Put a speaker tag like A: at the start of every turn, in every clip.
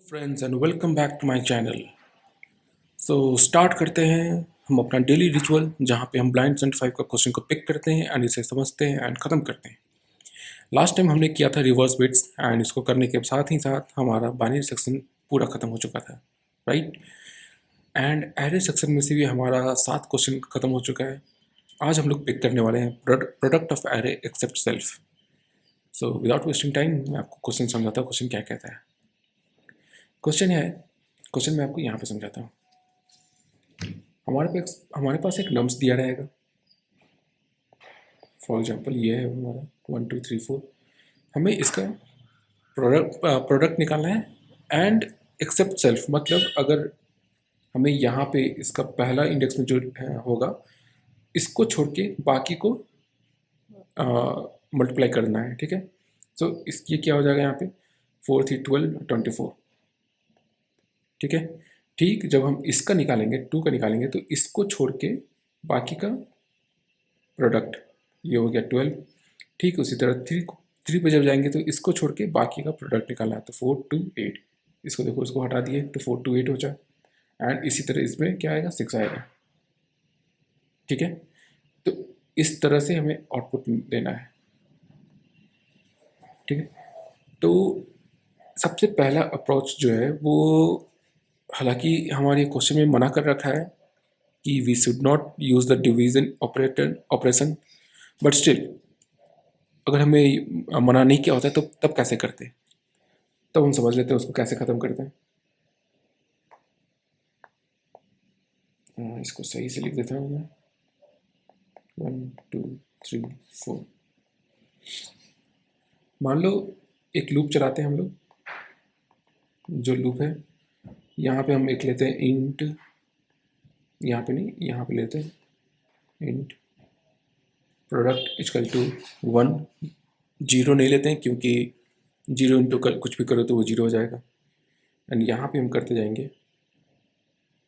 A: Friends and welcome back to my channel. So start करते हैं हम अपना डेली रिचुअल, जहाँ पे हम ब्लाइंड 75 का क्वेश्चन को पिक करते हैं एंड इसे समझते हैं एंड ख़त्म करते हैं। लास्ट टाइम हमने किया था रिवर्स बिट्स एंड इसको करने के साथ ही साथ हमारा बाइनरी सेक्शन पूरा ख़त्म हो चुका था, राइट। एंड एरे सेक्शन में से भी हमारा 7 क्वेश्चन ख़त्म हो चुका है। आज हम लोग पिक करने वाले हैं product of array except self. So without wasting time मैं आपको क्वेश्चन समझाता हूँ, क्वेश्चन क्या कहता है। क्वेश्चन मैं आपको यहाँ पे समझाता हूँ। हमारे पास एक नम्स दिया रहेगा। फॉर एग्जांपल ये है हमारा 1 2 3 4। हमें इसका प्रोडक्ट निकालना है एंड एक्सेप्ट सेल्फ, मतलब अगर हमें यहाँ पे इसका पहला इंडेक्स में जो होगा इसको छोड़ के बाकी को मल्टीप्लाई करना है, ठीक है। सो इसकी क्या हो जाएगा यहाँ पे 4 3 12 24, ठीक है। ठीक जब हम इसका निकालेंगे 2 का निकालेंगे तो इसको छोड़ के बाकी का प्रोडक्ट ये हो गया 12। ठीक उसी तरह 3 पे जब जाएंगे तो इसको छोड़ के बाकी का प्रोडक्ट निकालना है, तो 4 2 8। इसको देखो, इसको हटा दिए तो 4 2 8 हो जाए। एंड इसी तरह इसमें क्या आएगा 6 आएगा, ठीक है। तो इस तरह से हमें आउटपुट देना है, ठीक है। तो सबसे पहला अप्रोच जो है वो, हालांकि हमारे क्वेश्चन में मना कर रखा है कि we should not use the division operation, but still अगर हमें मना नहीं किया होता है तो तब कैसे करते, तब हम समझ लेते हैं उसको कैसे ख़त्म करते हैं। इसको सही से लिख देता हूँ मैं, 1 2 3 4। मान लो एक लूप चलाते हैं हम लोग, जो लूप है यहाँ पे हम एक लेते हैं इंट, यहाँ पे नहीं, यहाँ पे लेते हैं int product equal to 1। Zero नहीं लेते हैं क्योंकि जीरो इंटू कुछ भी करो तो वो जीरो हो जाएगा। एंड यहाँ पे हम करते जाएंगे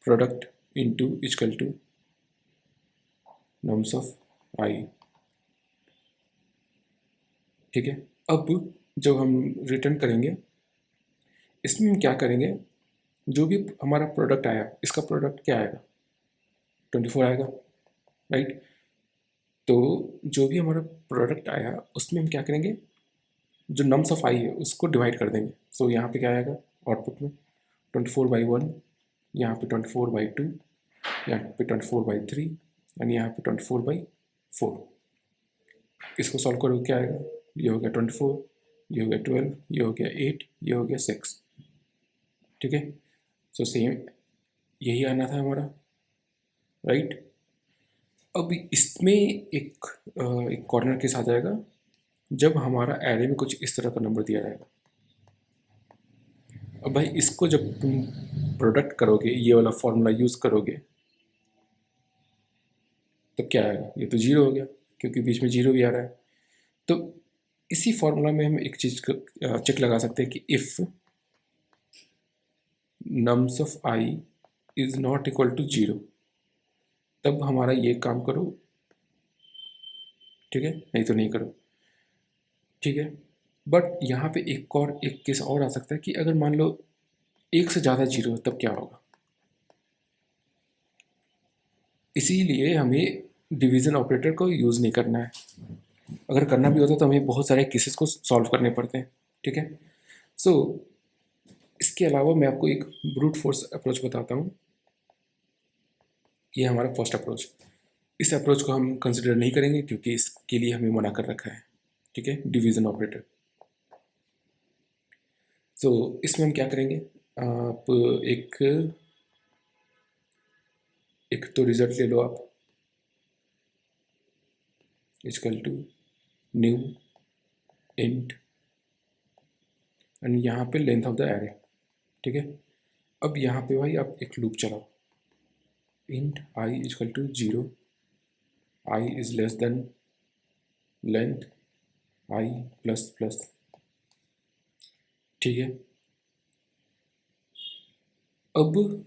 A: product into equal to nums of आई, ठीक है। अब जब हम रिटर्न करेंगे इसमें हम क्या करेंगे, जो भी हमारा प्रोडक्ट आया इसका प्रोडक्ट क्या आएगा 24 आएगा, राइट। तो जो भी हमारा प्रोडक्ट आया उसमें हम क्या करेंगे, जो नम्स ऑफ आई है उसको डिवाइड कर देंगे। सो यहाँ पे क्या आएगा आउटपुट में 24/1, यहाँ पे 24/2, यहाँ पे 24/3 एंड यहाँ पे 24/4। इसको सॉल्व करो क्या आएगा, ये हो गया 24, ये हो गया 12, ये हो गया 8, ये हो गया 6, ठीक है। सो सेम यही आना था हमारा, राइट। अब इसमें एक कॉर्नर केस आ जाएगा जब हमारा एरे में कुछ इस तरह का नंबर दिया जाएगा। अब भाई इसको जब तुम प्रोडक्ट करोगे, ये वाला फॉर्मूला यूज़ करोगे तो क्या आएगा, ये तो जीरो हो गया क्योंकि बीच में जीरो भी आ रहा है। तो इसी फॉर्मूला में हम एक चीज़ चेक लगा सकते हैं कि if nums of i is not equal to zero, तब हमारा ये काम करो, ठीक है, नहीं तो नहीं करो, ठीक है। बट यहाँ पे एक केस और आ सकता है कि अगर मान लो एक से ज़्यादा जीरो है तब क्या होगा। इसीलिए हमें डिवीज़न ऑपरेटर को यूज़ नहीं करना है। अगर करना भी होता तो हमें बहुत सारे केसेस को सॉल्व करने पड़ते हैं, ठीक है। सो इसके अलावा मैं आपको एक ब्रूट फोर्स अप्रोच बताता हूँ। ये हमारा फर्स्ट अप्रोच, इस अप्रोच को हम कंसिडर नहीं करेंगे क्योंकि इसके लिए हमें मना कर रखा है, ठीक है, डिवीज़न ऑपरेटर। सो इसमें हम क्या करेंगे, आप एक तो रिजल्ट ले लो आप, equal to new int and यहाँ पे लेंथ ऑफ द एरे, ठीक है। अब यहाँ पे भाई आप एक लूप चलाओ, int I equal to 0, I is less than length I plus plus, ठीक है। अब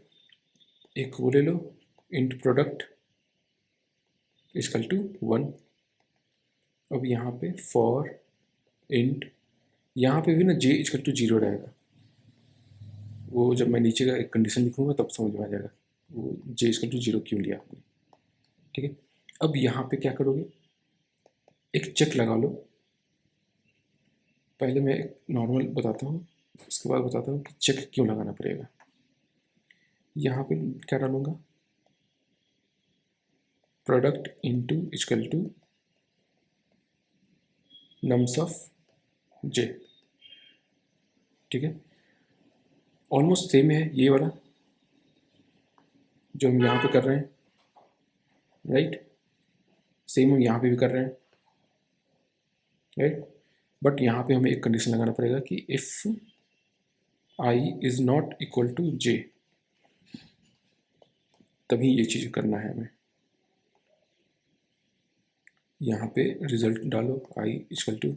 A: एक वो ले लो इंट प्रोडक्ट इक्वल टू 1। अब यहाँ पे फॉर इंट, यहाँ पे भी ना जे इक्वल टू 0 रहेगा, वो जब मैं नीचे का एक कंडीशन लिखूंगा तब समझ में आ जाएगा वो जे इक्वल टू 0 क्यों लिया आपने। ठीक है, अब यहाँ पे क्या करोगे, एक चेक लगा लो। पहले मैं एक नॉर्मल बताता हूँ, उसके बाद बताता हूँ कि चेक क्यों लगाना पड़ेगा। यहाँ पे क्या डालूंगा, product into equal to nums of j. ठीक है, ऑलमोस्ट सेम है ये वाला जो हम यहाँ पे कर रहे हैं, राइट। सेम हम यहाँ पे भी कर रहे हैं, राइट। बट यहाँ पे हमें एक कंडीशन लगाना पड़ेगा कि if I is not equal to J, तभी ये चीज़ करना है हमें। यहाँ पे रिजल्ट डालो आई इक्वल टू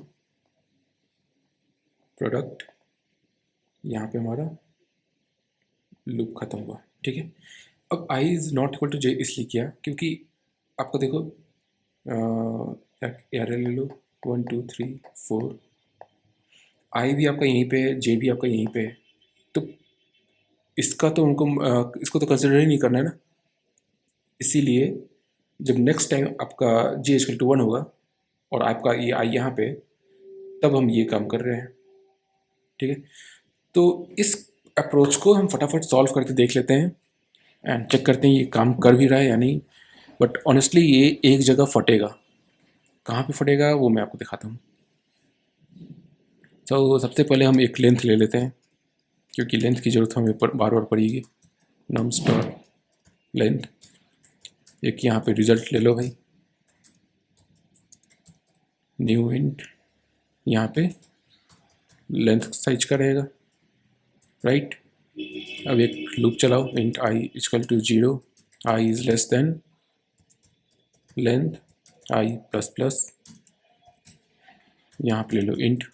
A: प्रोडक्ट, यहाँ पे हमारा लूप खत्म हुआ। ठीक है, अब आई इज़ नॉट इक्वल टू जे इसलिए किया क्योंकि आपको देखो एरर ले लो 1 2 3 4, आई भी आपका यहीं पे है, जे भी आपका यहीं पे है, तो इसका तो उनको इसको तो कंसिडर ही नहीं करना है ना। इसीलिए जब नेक्स्ट टाइम आपका जे इक्वल टू 1 होगा और आपका ये आई यहाँ पे, तब हम ये काम कर रहे हैं। ठीक है, तो इस अप्रोच को हम फटाफट सॉल्व करके देख लेते हैं एंड चेक करते हैं ये काम कर भी रहा है या नहीं। बट ऑनेस्टली ये एक जगह फटेगा, कहाँ पे फटेगा वो मैं आपको दिखाता हूँ। तो सबसे पहले हम एक लेंथ ले लेते हैं क्योंकि लेंथ की ज़रूरत हमें बार बार पड़ेगी। नम स्टार लेंथ, एक यहाँ पे रिजल्ट ले लो भाई, न्यू इंट, यहाँ पे लेंथ साइज का रहेगा, राइट। अब एक लूप चलाओ, int I equal to 0, I is less than length I plus plus, यहाँ पे ले लो इंट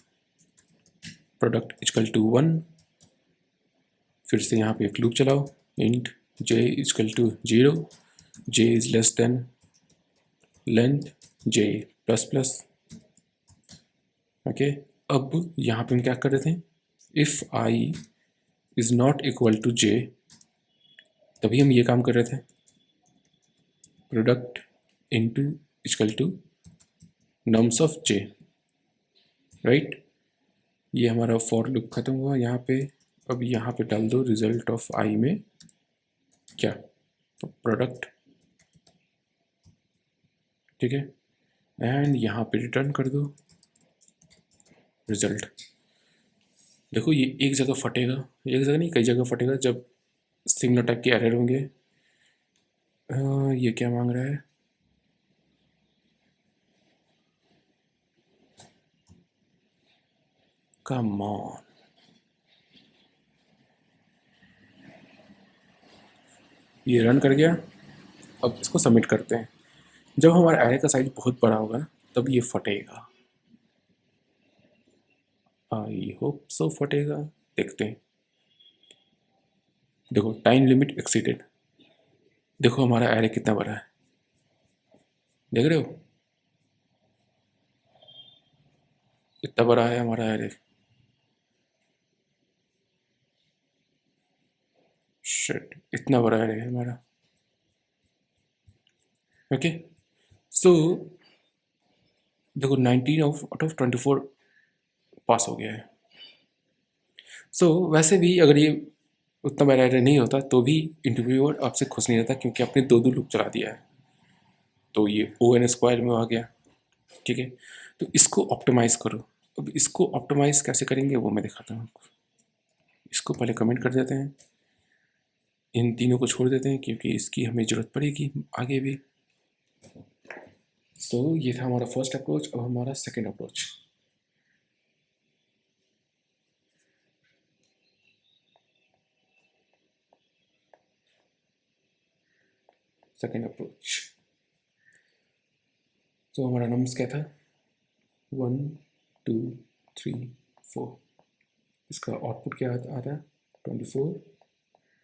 A: प्रोडक्ट इक्वल टू 1, फिर से यहाँ पे एक लूप चलाओ, int J equal to 0, J is less than length J plus plus. Okay, अब यहाँ पे हम क्या कर रहे थे, if I is not equal to J, तभी हम ये काम कर रहे थे, product into equal to nums of j, right. ये हमारा फॉर लूप खत्म हुआ यहाँ पे। अब यहाँ पे डाल दो रिजल्ट ऑफ आई में क्या, तो प्रोडक्ट। ठीक है, एंड यहाँ पे रिटर्न कर दो रिजल्ट। देखो ये एक जगह फटेगा, एक जगह नहीं कई जगह फटेगा जब सिग्नल टाइप के एरर होंगे। ये क्या मांग रहा है, कम ऑन। ये रन कर गया, अब इसको सबमिट करते हैं। जब हमारा एरे का साइज बहुत बड़ा होगा ना तब ये फटेगा, आई होप सो फटेगा, देखते हैं। देखो टाइम लिमिट एक्सीडेड, देखो हमारा एरे कितना बड़ा है, देख रहे हो इतना बड़ा है हमारा एरे। शिट, इतना बड़ा एरे है हमारा। ओके, सो देखो 19 आउट ऑफ 24 पास हो गया है। वैसे भी अगर ये उतना बड़ा एरे नहीं होता तो भी इंटरव्यूअर आपसे खुश नहीं रहता क्योंकि आपने दो दो लूप चला दिया है, तो ये ओ एन स्क्वायर में आ गया। ठीक है, तो इसको ऑप्टिमाइज़ करो। अब इसको ऑप्टिमाइज़ कैसे करेंगे वो मैं दिखाता हूँ आपको। इसको पहले कमेंट कर देते हैं, इन तीनों को छोड़ देते हैं क्योंकि इसकी हमें ज़रूरत पड़ेगी आगे भी। ये था हमारा फर्स्ट अप्रोच। अब हमारा सेकेंड अप्रोच, हमारा नंबर्स क्या था, 1 2 3 4। इसका आउटपुट क्या आता है, 24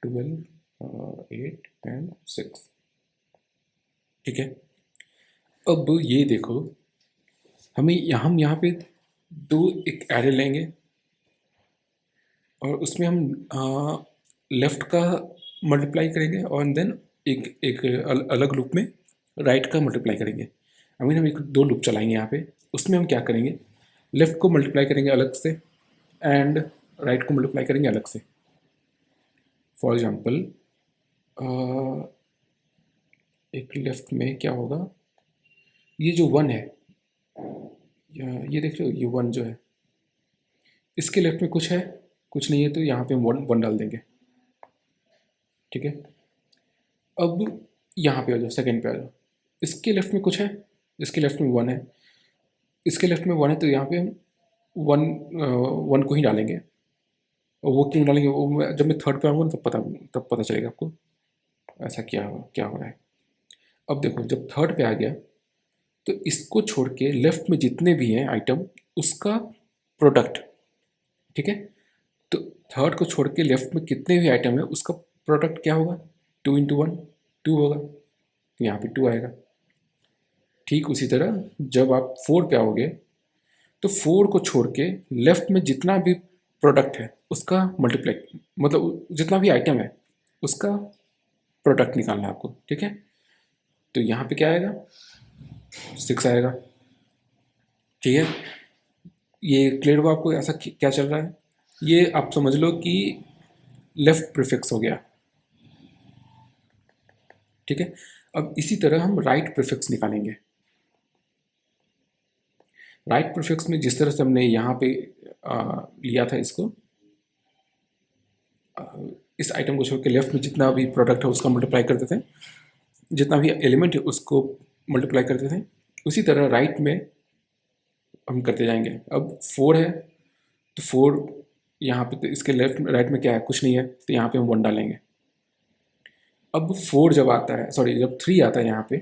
A: 12 8 एंड 6। ठीक है, अब ये देखो हम यहाँ पे दो एक एरे लेंगे और उसमें हम लेफ़्ट का मल्टीप्लाई करेंगे और देन एक एक अलग लूप में राइट का मल्टीप्लाई करेंगे। अभी हम एक दो लूप चलाएंगे यहाँ पे। उसमें हम क्या करेंगे, लेफ़्ट को मल्टीप्लाई करेंगे अलग से एंड राइट को मल्टीप्लाई करेंगे अलग से। फॉर एग्जांपल एक लेफ़्ट में क्या होगा, ये जो वन है, ये देख रहे हो, ये वन जो है, इसके लेफ्ट में कुछ है, कुछ नहीं है, तो यहाँ पे हम वन वन डाल देंगे। ठीक है, अब यहाँ पे आ जाओ, सेकंड पे आ जाओ। इसके लेफ्ट में कुछ है, इसके लेफ्ट में वन है, इसके लेफ्ट में वन है, तो यहाँ पे हम वन वन को ही डालेंगे। और वो क्यों डालेंगे, वो जब मैं थर्ड पे आऊँगा तब पता चलेगा आपको ऐसा क्या हो रहा है। अब देखो, जब थर्ड पे आ गया तो इसको छोड़ के लेफ्ट में जितने भी हैं आइटम, उसका प्रोडक्ट। ठीक है, तो थर्ड को छोड़ के लेफ्ट में कितने भी आइटम है उसका प्रोडक्ट क्या होगा, 2 × 1 2 होगा, तो यहाँ पे 2 आएगा। ठीक उसी तरह जब आप 4 पे आओगे तो 4 को छोड़ के लेफ्ट में जितना भी प्रोडक्ट है उसका मल्टीप्लाई, मतलब जितना भी आइटम है उसका प्रोडक्ट निकालना है आपको। ठीक है, तो यहाँ पे क्या आएगा, 6 आएगा। ठीक है, ये क्लियर हुआ आपको ऐसा क्या चल रहा है। ये आप समझ लो कि लेफ्ट प्रीफिक्स हो गया। ठीक है, अब इसी तरह हम राइट प्रीफिक्स निकालेंगे। राइट प्रीफिक्स में जिस तरह से हमने यहाँ पे लिया था इसको, इस आइटम को छोड़ के लेफ्ट में जितना भी प्रोडक्ट है उसका मल्टीप्लाई करते थे, जितना भी एलिमेंट है उसको मल्टीप्लाई करते थे, उसी तरह राइट में हम करते जाएंगे। अब 4 है तो 4 यहाँ पे, तो इसके लेफ्ट राइट में क्या है, कुछ नहीं है, तो यहाँ पे हम 1 डालेंगे। अब 4 जब आता है, सॉरी जब 3 आता है यहाँ पे,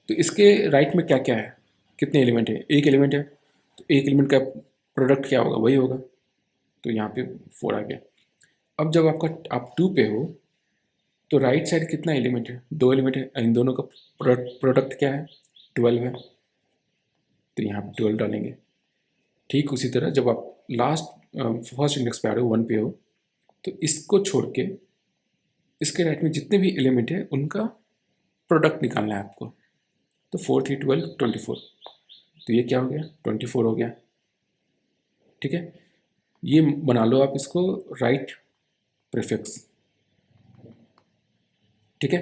A: तो इसके राइट में क्या क्या है, कितने एलिमेंट है, एक एलिमेंट है, तो एक एलिमेंट का प्रोडक्ट क्या होगा, वही होगा, तो यहाँ पे 4 आ गया। अब जब आप 2 पे हो तो राइट साइड कितना एलिमेंट है, 2 एलिमेंट है, इन दोनों का प्रोडक्ट क्या है, 12 है, तो यहाँ पे 12 डालेंगे। ठीक उसी तरह जब आप लास्ट फर्स्ट इंडेक्स पे आ रहे हो, 1 पे हो, तो इसको छोड़ के इसके राइट में जितने भी एलिमेंट है उनका प्रोडक्ट निकालना है आपको। तो 4 3 12 24, तो ये क्या हो गया, 24 हो गया। ठीक है, ये बना लो आप इसको राइट प्रीफिक्स। ठीक है,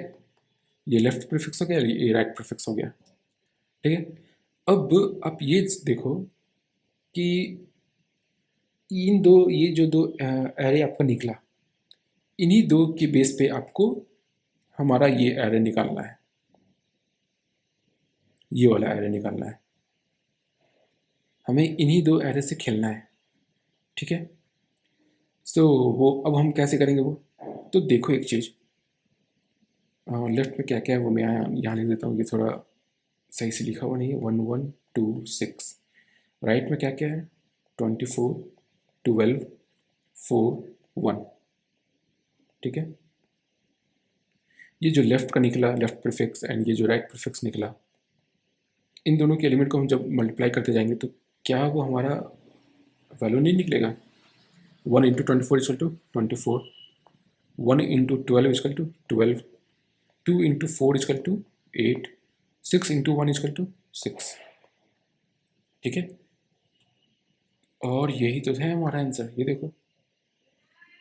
A: ये लेफ्ट प्रीफिक्स हो गया, ये राइट प्रीफिक्स हो गया। ठीक है, अब आप ये देखो कि इन दो, ये जो दो एरे आपका निकला, इन्हीं दो के बेस पे आपको हमारा ये एरे निकालना है, ये वाला एरे निकालना है, हमें इन्हीं दो एरे से खेलना है। ठीक है, सो वो अब हम कैसे करेंगे वो, तो देखो एक चीज़, लेफ्ट में क्या क्या है वो मैं यहाँ लिख देता हूँ, ये थोड़ा सही से लिखा हुआ नहीं है, 1 1 2 6। राइट में क्या क्या है, 24 12 4 1। ठीक है, ये जो लेफ्ट का निकला, लेफ्ट प्रीफिक्स, एंड ये जो राइट प्रीफिक्स निकला, इन दोनों के एलिमेंट को हम जब मल्टीप्लाई करते जाएंगे तो क्या वो हमारा वैल्यू नहीं निकलेगा, 1 × 24 = 24, 1 × 12 = 12, 2 × 4 = 8, 6 × 1 = 6। ठीक है, और यही तो है हमारा आंसर, ये देखो,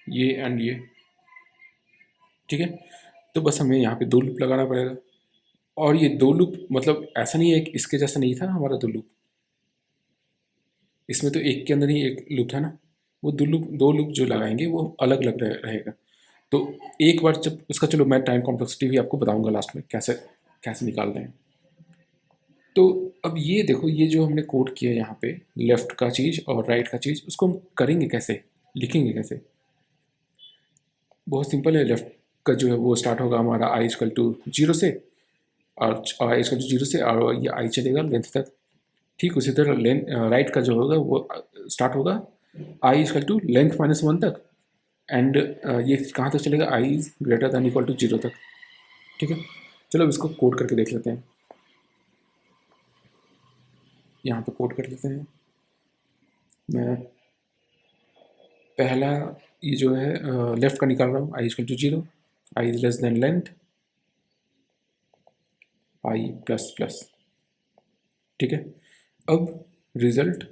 A: ये एंड ये। ठीक है, तो बस हमें यहाँ पे 2 लूप लगाना पड़ेगा, और ये 2 लूप मतलब ऐसा नहीं है कि इसके जैसा नहीं था हमारा 2 लूप, इसमें तो एक के अंदर ही एक लूप था ना, वो 2 लूप जो लगाएंगे वो अलग अलग रहेगा। तो एक बार जब उसका, चलो मैं टाइम कॉम्प्लेक्सिटी भी आपको बताऊंगा लास्ट में कैसे कैसे निकाल रहे हैं। तो अब ये देखो, ये जो हमने कोड किया है यहाँ पे, लेफ्ट का चीज़ और राइट का चीज़, उसको हम करेंगे कैसे, लिखेंगे कैसे, बहुत सिंपल है। लेफ्ट का जो है वो स्टार्ट होगा हमारा i = 0 से, और i = 0 से, और ये i चलेगा लेंथ तक। ठीक उसी तरह राइट का जो होगा वो स्टार्ट होगा i = लेंथ -1 तक, एंड ये कहाँ तक चलेगा, i > 0 तक। ठीक है, चलो अब इसको कोड करके देख लेते हैं, यहाँ पे कोड कर लेते हैं। मैं पहला ये जो है लेफ्ट का निकाल रहा हूँ, I equal to 0, I is less than length I plus plus. ठीक है, अब रिजल्ट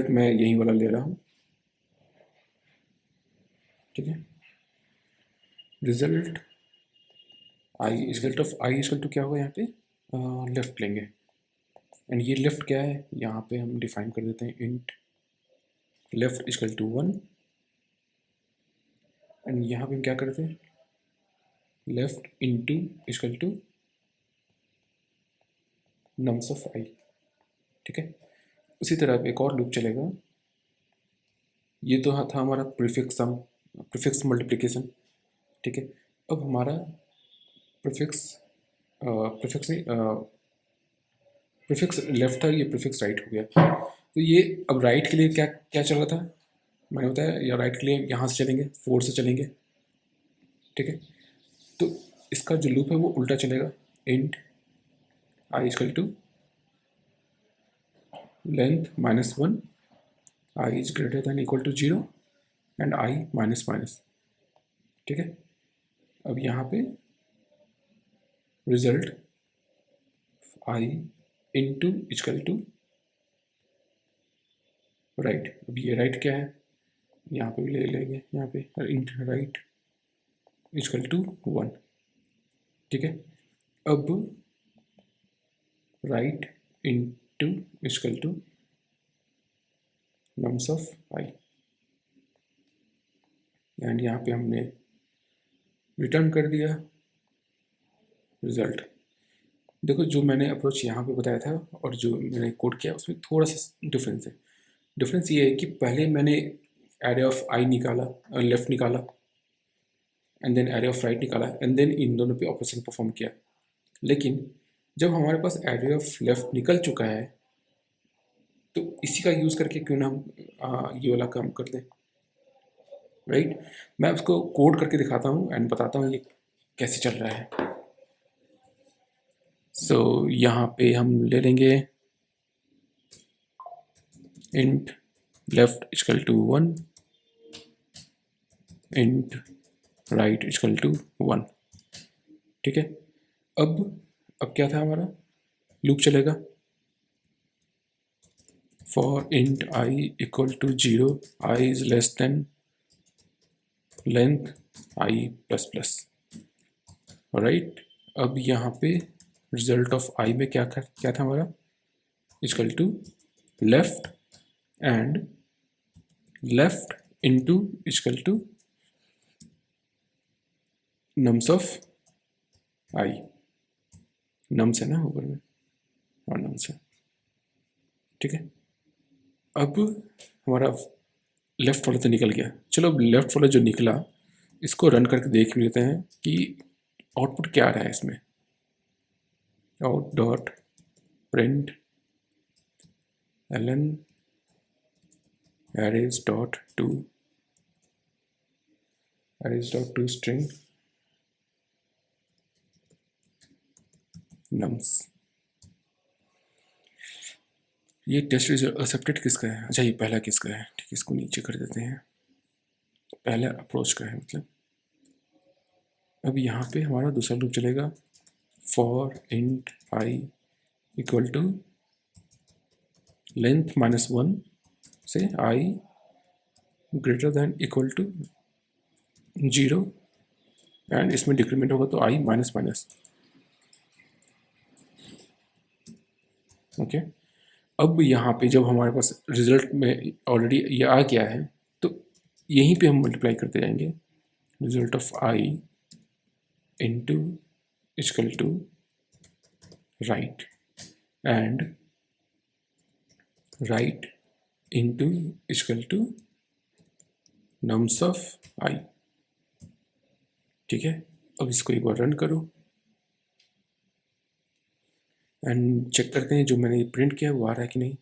A: मैं यही वाला ले रहा हूँ। ठीक है, रिजल्ट आई इक्वल टू क्या होगा यहाँ पे, लेफ्ट लेंगे। एंड ये लेफ्ट क्या है, यहाँ पे हम डिफाइन कर देते हैं int left equal to 1। And यहाँ पे हम क्या करते हैं, left into equal to nums of आई। ठीक है, उसी तरह एक और लूप चलेगा। ये तो था हमारा प्रीफिक्स सम, प्रीफिक्स मल्टीप्लिकेशन। ठीक है, अब हमारा प्रीफिक्स प्रीफिक्स नहीं, प्रीफिक्स लेफ्ट था, ये प्रीफिक्स राइट हो गया। तो ये अब राइट के लिए क्या क्या चल रहा था, मैंने बताया, या राइट के लिए यहाँ से चलेंगे, 4 से चलेंगे। ठीक है, तो इसका जो लूप है वो उल्टा चलेगा, int I equal to length -1, i is greater than equal to 0 and i minus minus. ठीक है, अब यहाँ पे result i into equal to right. अब ये राइट क्या है, यहाँ पे भी ले लेंगे, यहाँ पे इंट राइट इक्वल टू 1। ठीक है, अब right into equal to nums of i. And यहाँ पे हमने रिटर्न कर दिया रिजल्ट। देखो, जो मैंने अप्रोच यहाँ पे बताया था और जो मैंने कोड किया उसमें थोड़ा सा डिफरेंस है। डिफरेंस ये है कि पहले मैंने एरे ऑफ आई निकाला, लेफ्ट निकाला, and then array of right निकाला, एंड देन इन दोनों पे ऑपरेशन परफॉर्म किया। लेकिन जब हमारे पास एरे ऑफ लेफ्ट निकल चुका है तो इसी का यूज़ करके क्यों ना हम ये वाला काम कर दें, राइट। मैं उसको कोड करके दिखाता हूँ एंड बताता हूँ ये कैसे चल रहा है। सो यहाँ पे हम ले लेंगे int left equal to 1, int right equal to 1। ठीक है, अब क्या था हमारा लूप चलेगा, for int I equal to 0, I is less than length I plus plus. Right, अब यहाँ पे रिजल्ट ऑफ आई में क्या था हमारा, equal to left and left into equal to nums of i. Nums है ना ऊपर में, और नम्स है। ठीक है, अब हमारा लेफ्ट वाला तो निकल गया। चलो अब लेफ्ट वाला जो निकला इसको रन करके देख लेते हैं कि आउटपुट क्या आ रहा है इसमें। Out dot print ln arrays dot to string nums। ये टेस्ट एक्सेप्टेड किसका है, अच्छा ये पहला किसका है, ठीक है इसको नीचे कर देते हैं, पहला अप्रोच का है मतलब। अब यहाँ पे हमारा दूसरा लूप चलेगा, for int I equal to length -1 से I greater than equal to 0 and इसमें डिक्रीमेंट होगा तो आई माइनस माइनस। ओके, अब यहाँ पे जब हमारे पास रिजल्ट में ऑलरेडी ये आ गया है तो यहीं पे हम मल्टीप्लाई करते जाएंगे, result of I into equal to right and right into equal to nums of आई। ठीक है, अब इसको एक बार रन करो एंड चेक करते हैं जो मैंने प्रिंट किया वो आ रहा है कि नहीं।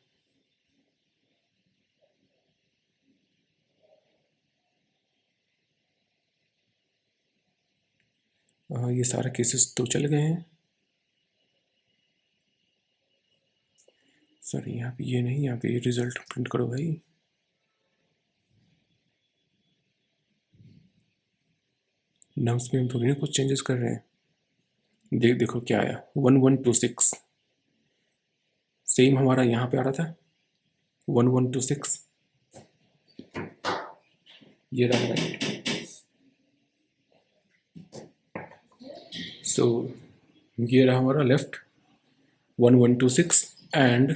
A: ये सारे केसेस तो चल गए हैं सर, यहाँ पे ये नहीं, यहाँ पे रिजल्ट प्रिंट करो भाई। नम्स में हम थोड़ी ना कुछ चेंजेस कर रहे हैं। देखो क्या आया, 1126। सेम हमारा यहाँ पे आ रहा था 1126, ये रहा राइट। सो ये रहा हमारा लेफ्ट 1126 एंड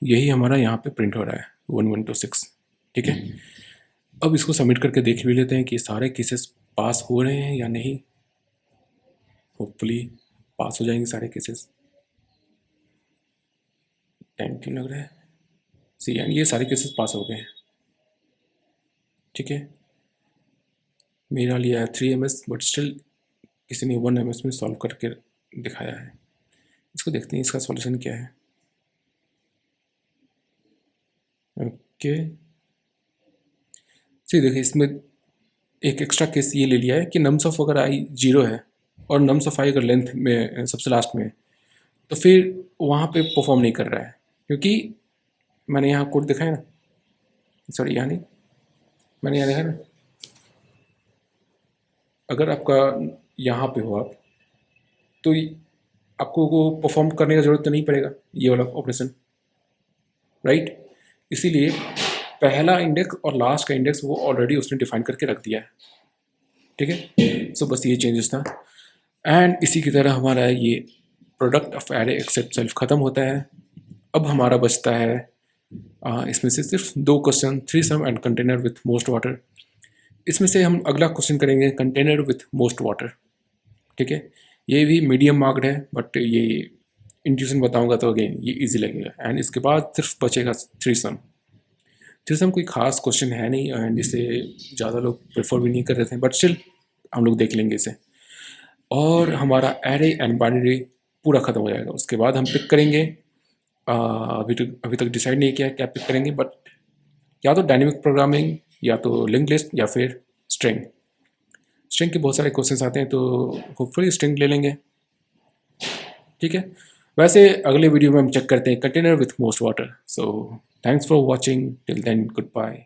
A: यही हमारा यहाँ पे प्रिंट हो रहा है 1126। ठीक है, अब इसको सबमिट करके देख भी लेते हैं कि सारे केसेस पास हो रहे हैं या नहीं। होपफुली पास हो जाएंगे सारे केसेस। टाइम क्यों लग रहा है? सी एंड ये सारे केसेस पास हो गए हैं। ठीक है, मेरा लिया है 3 ms बट स्टिल किसी ने 1 ms में सॉल्व करके दिखाया है। इसको देखते हैं इसका सॉल्यूशन क्या है। ओके, सी देखिए इसमें एक एक्स्ट्रा केस ये ले लिया है कि नम्स ऑफ अगर आई 0 है और नम्स ऑफ आई अगर लेंथ में सबसे लास्ट में है, तो फिर वहाँ पे परफॉर्म नहीं कर रहा है, क्योंकि मैंने यहाँ कोड दिखाया ना, सॉरी यहाँ नहीं, मैंने यहाँ देखा ना, अगर आपका यहाँ पे हो आप तो आपको वो परफॉर्म करने का ज़रूरत तो नहीं पड़ेगा ये वाला ऑपरेशन, राइट। इसीलिए पहला इंडेक्स और लास्ट का इंडेक्स वो ऑलरेडी उसने डिफाइन करके रख दिया है। ठीक है, सो बस ये चेंजेस था। एंड इसी की तरह हमारा ये product of array except self ख़त्म होता है। अब हमारा बचता है इसमें से सिर्फ 2 question, 3 sum and container with most water. इसमें से हम अगला क्वेश्चन करेंगे कंटेनर विथ मोस्ट वाटर। ठीक है, ये भी मीडियम मार्क्ड है बट ये इंट्यूशन बताऊंगा तो अगेन ये इजी लगेगा। एंड इसके बाद सिर्फ बचेगा 3 सम। 3 सम कोई खास क्वेश्चन है नहीं एंड इसे ज़्यादा लोग प्रेफर भी नहीं कर रहे थे, बट स्टिल हम लोग देख लेंगे इसे। और हमारा एरे एंड बाइनरी पूरा ख़त्म हो जाएगा। उसके बाद हम पिक करेंगे, अभी तक डिसाइड नहीं किया क्या पिक करेंगे, बट या तो डायनेमिक प्रोग्रामिंग या तो लिंक लिस्ट या फिर स्ट्रिंग। स्ट्रिंग के बहुत सारे क्वेश्चंस आते हैं तो होपफुली स्ट्रिंग ले लेंगे। ठीक है, वैसे अगले वीडियो में हम चेक करते हैं container with most water. So thanks for watching, till then good bye.